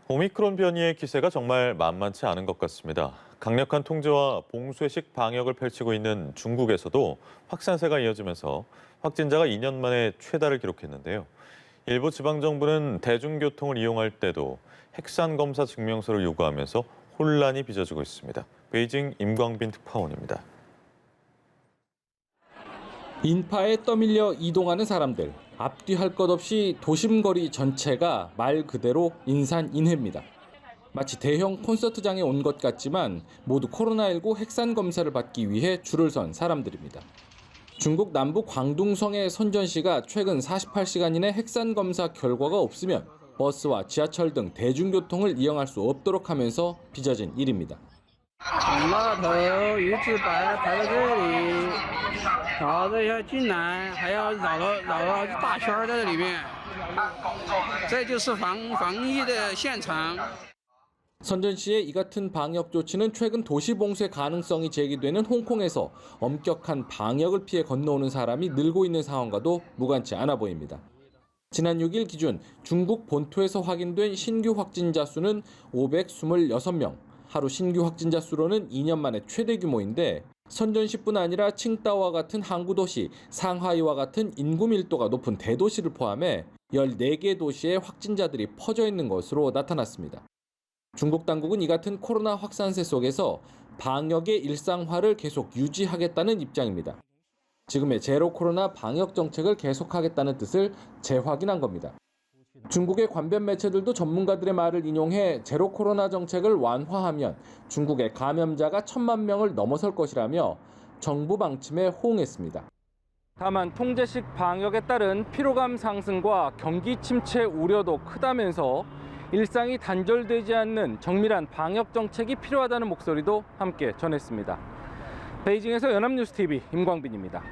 오미크론 변이의 기세가 정말 만만치 않은 것 같습니다. 강력한 통제와 봉쇄식 방역을 펼치고 있는 중국에서도 확산세가 이어지면서 확진자가 2년 만에 최다를 기록했는데요. 일부 지방정부는 대중교통을 이용할 때도 핵산 검사 증명서를 요구하면서 혼란이 빚어지고 있습니다. 베이징 임광빈 특파원입니다. 인파에 떠밀려 이동하는 사람들, 앞뒤 할 것 없이 도심 거리 전체가 말 그대로 인산인해입니다. 마치 대형 콘서트장에 온 것 같지만 모두 코로나19 핵산 검사를 받기 위해 줄을 선 사람들입니다. 중국 남부 광둥성의 선전 씨가 최근 48시간 이내 핵산 검사 결과가 없으면 버스와 지하철 등 대중교통을 이용할 수 없도록 하면서 빚어진 일입니다. 从那头一直排到这里，然后这要进来，还要绕了一大圈在这里面，这就是防疫的现场。 선전 씨의 이 같은 방역 조치는 최근 도시 봉쇄 가능성이 제기되는 홍콩에서 엄격한 방역을 피해 건너오는 사람이 늘고 있는 상황과도 무관치 않아 보입니다. 지난 6일 기준 중국 본토에서 확인된 신규 확진자 수는 526명, 하루 신규 확진자 수로는 2년 만에 최대 규모인데 선전 씨뿐 아니라 칭다오와 같은 항구 도시, 상하이와 같은 인구 밀도가 높은 대도시를 포함해 14개 도시에 확진자들이 퍼져 있는 것으로 나타났습니다. 중국 당국은 이 같은 코로나 확산세 속에서 방역의 일상화를 계속 유지하겠다는 입장입니다. 지금의 제로 코로나 방역 정책을 계속하겠다는 뜻을 재확인한 겁니다. 중국의 관변 매체들도 전문가들의 말을 인용해 제로 코로나 정책을 완화하면 중국의 감염자가 1,000만 명을 넘어설 것이라며 정부 방침에 호응했습니다. 다만 통제식 방역에 따른 피로감 상승과 경기 침체 우려도 크다면서 일상이 단절되지 않는 정밀한 방역 정책이 필요하다는 목소리도 함께 전했습니다. 베이징에서 연합뉴스TV 임광빈입니다.